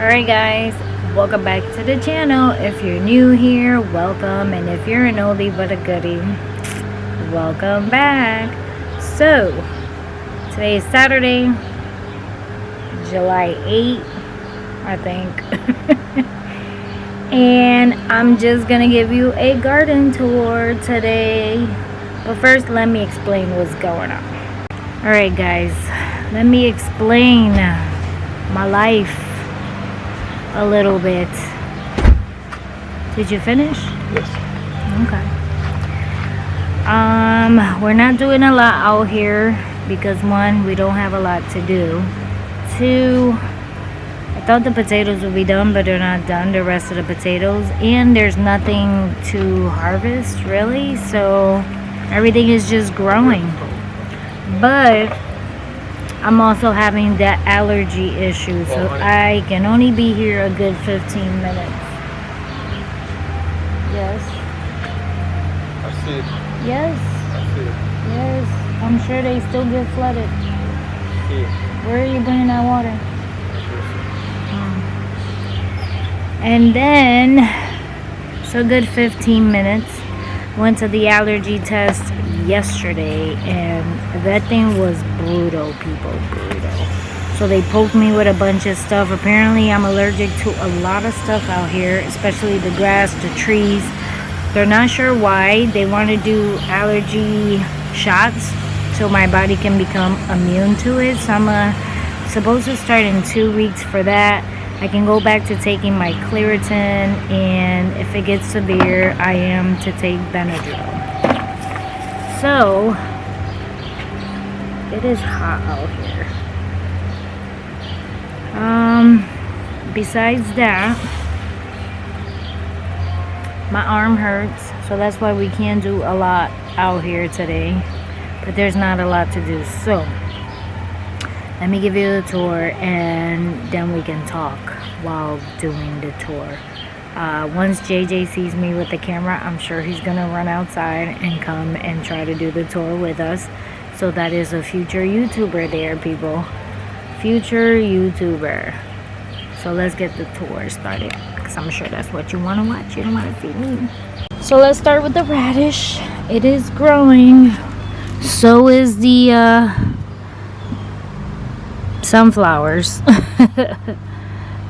Alright guys, welcome back to the channel. If you're new here, welcome, and if you're an oldie but a goodie, welcome back. So today is Saturday, July 8th, I think. And I'm just gonna give you a garden tour today, but first let me explain what's going on. Alright guys, let me explain my life a little bit. Did you finish? Yes. Okay. We're not doing a lot out here because one, we don't have a lot to do. Two, I thought the potatoes would be done, but they're not done, the rest of the potatoes, and there's nothing to harvest really, so everything is just growing. But I'm also having that allergy issue, so I can only be here a good 15 minutes. Yes. I see it. Yes. I see it. Yes. I'm sure they still get flooded. I see it. Where are you bringing that water? And then, so good 15 minutes. Went to the allergy test yesterday, and that thing was brutal, people, brutal. So they poked me with a bunch of stuff. Apparently I'm allergic to a lot of stuff out here, especially the grass, the trees. They're not sure why. They want to do allergy shots so my body can become immune to it. So I'm supposed to start in 2 weeks for that. I can go back to taking my Claritin, and if it gets severe, I am to take Benadryl. So, it is hot out here. Besides that, my arm hurts, so that's why we can't do a lot out here today. But there's not a lot to do, so let me give you the tour, and then we can talk while doing the tour. Once JJ sees me with the camera, I'm sure he's gonna run outside and come and try to do the tour with us. So that is a future YouTuber there, people. Future YouTuber. So let's get the tour started, because I'm sure that's what you want to watch. You don't want to see me. So let's start with the radish. It is growing. So is the sunflowers.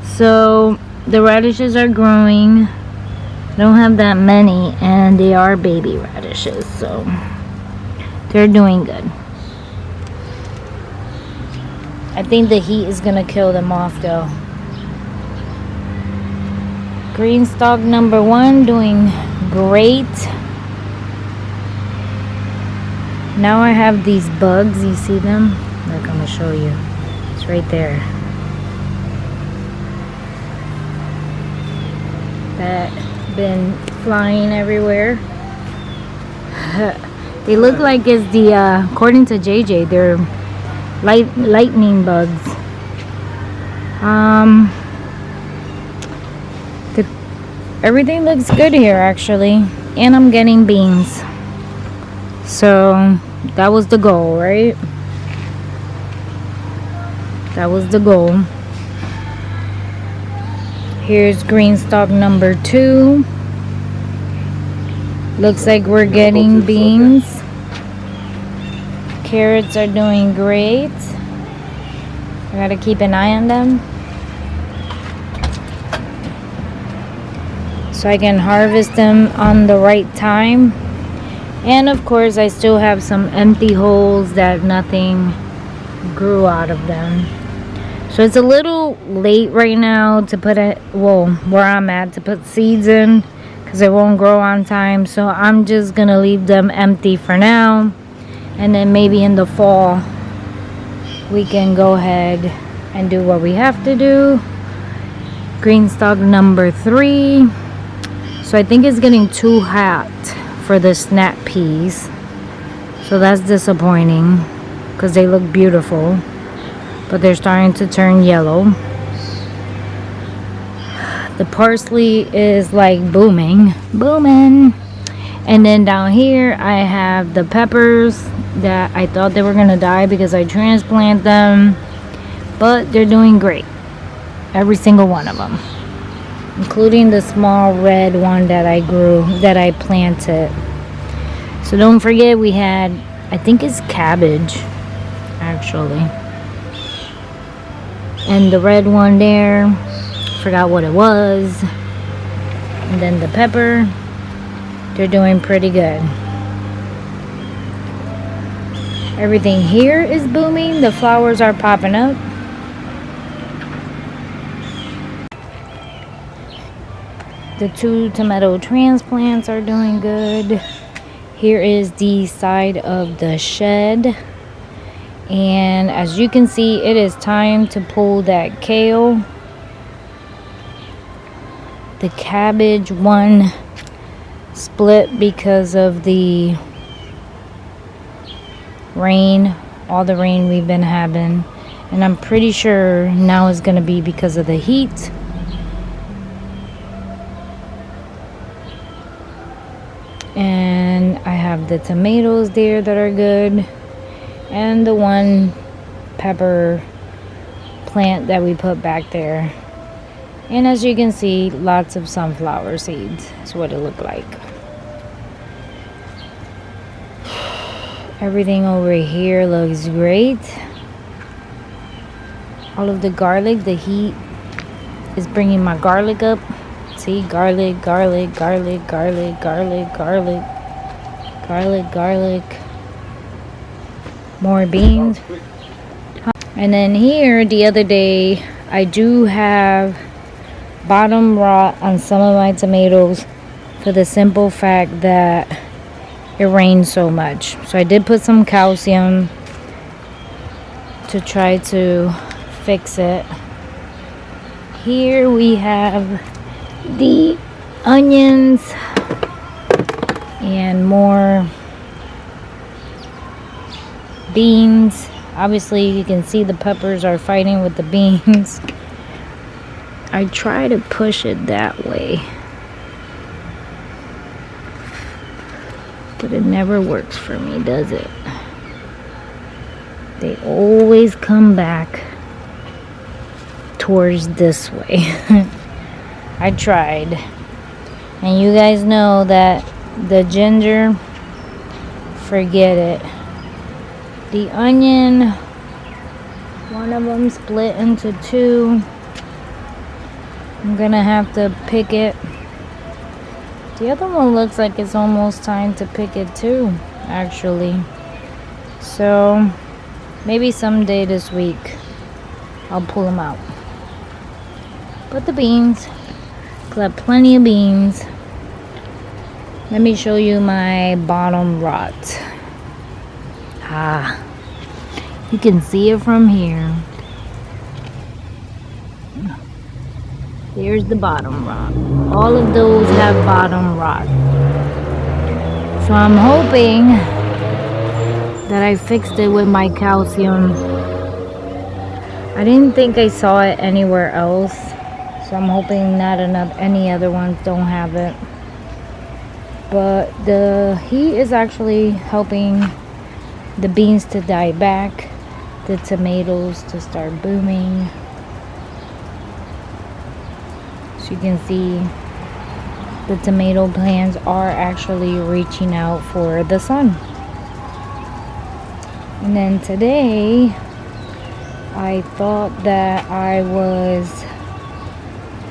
So the radishes are growing. I don't have that many, and they are baby radishes, so they're doing good. I think the heat is gonna kill them off though. Green stalk number 1 doing great. Now I have these bugs, you see them? Look, I'm gonna show you. It's right there. That been flying everywhere. They look like it's the according to JJ, they're lightning bugs. Everything looks good here actually, and I'm getting beans, so that was the goal, right? That was the goal. Here's green stalk number 2. Looks like we're getting beans. Carrots are doing great. I gotta keep an eye on them so I can harvest them on the right time. And of course I still have some empty holes that nothing grew out of them. So it's a little late right now to put it, well, where I'm at, to put seeds in, because it won't grow on time. So I'm just gonna leave them empty for now, and then maybe in the fall we can go ahead and do what we have to do. Green stalk number 3. So I think it's getting too hot for the snap peas, so that's disappointing because they look beautiful, but they're starting to turn yellow. The parsley is like booming. And then down here I have the peppers that I thought they were gonna die because I transplant them, but they're doing great. Every single one of them, including the small red one that I planted. So don't forget, we had, I think it's cabbage actually, and the red one there, forgot what it was. And then the pepper, they're doing pretty good. Everything here is booming. The flowers are popping up. The 2 tomato transplants are doing good. Here is the side of the shed. And as you can see, it is time to pull that kale. The cabbage one split because of the rain, all the rain we've been having. And I'm pretty sure now it's going to be because of the heat. And I have the tomatoes there that are good, and the 1 pepper plant that we put back there. And as you can see, lots of sunflower seeds is what it looked like. Everything over here looks great. All of the garlic, the heat is bringing my garlic up. See, garlic, garlic, garlic, garlic, garlic, garlic, garlic, garlic. More beans. And then here, the other day, I do have bottom rot on some of my tomatoes for the simple fact that it rained so much. So I did put some calcium to try to fix it. Here we have the onions and more beans. Obviously you can see the peppers are fighting with the beans. I try to push it that way, but it never works for me, does it? They always come back towards this way. I tried, and you guys know that the ginger, forget it. The onion, one of them split into 2. I'm gonna have to pick it. The other one looks like it's almost time to pick it too, actually. So maybe someday this week I'll pull them out. But the beans, got plenty of beans. Let me show you my bottom rot. You can see it from here. There's the bottom rot. All of those have bottom rot. So I'm hoping that I fixed it with my calcium. I didn't think I saw it anywhere else. So I'm hoping not enough any other ones don't have it. But the heat is actually helping the beans to die back, the tomatoes to start booming. So you can see the tomato plants are actually reaching out for the sun. And then today I thought that I was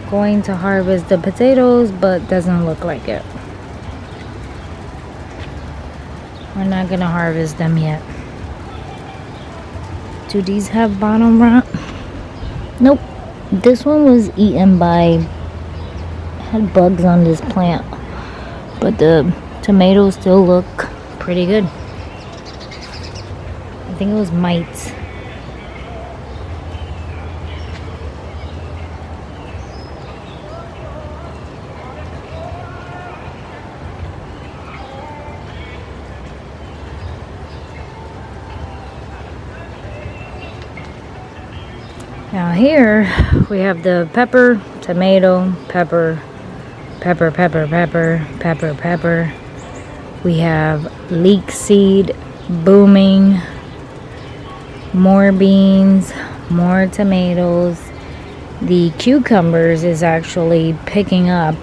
going to harvest the potatoes, but doesn't look like it. We're not gonna harvest them yet. Do these have bottom rot? Nope. This one was eaten by, had bugs on this plant, but the tomatoes still look pretty good. I think it was mites. Now here we have the pepper, tomato, pepper, pepper, pepper, pepper, pepper, pepper. We have leek seed booming, more beans, more tomatoes. the cucumbers is actually picking up,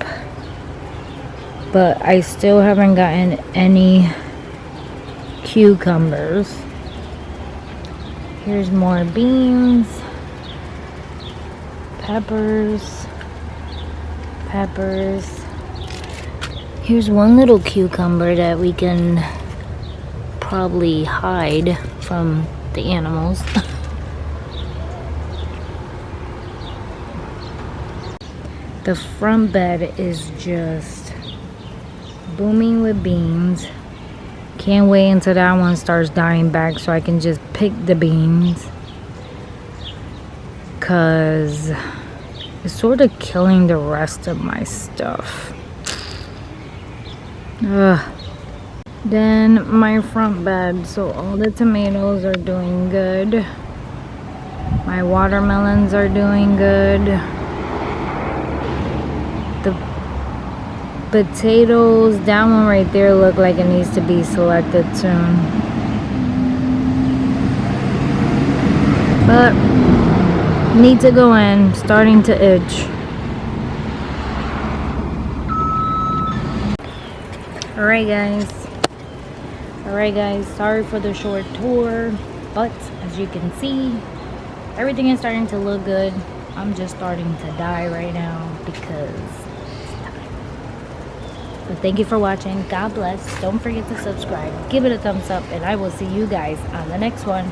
but I still haven't gotten any cucumbers. Here's more beans, peppers. Here's one little cucumber that we can probably hide from the animals. The front bed is just booming with beans. Can't wait until that one starts dying back so I can just pick the beans, cause it's sort of killing the rest of my stuff. Ugh. Then my front bed, so all the tomatoes are doing good. My watermelons are doing good. The potatoes, that one right there look like it needs to be selected soon. But need to go in, starting to itch. Alright guys, sorry for the short tour, but as you can see, everything is starting to look good. I'm just starting to die right now because it's time. But thank you for watching. God bless. Don't forget to subscribe, give it a thumbs up, and I will see you guys on the next one.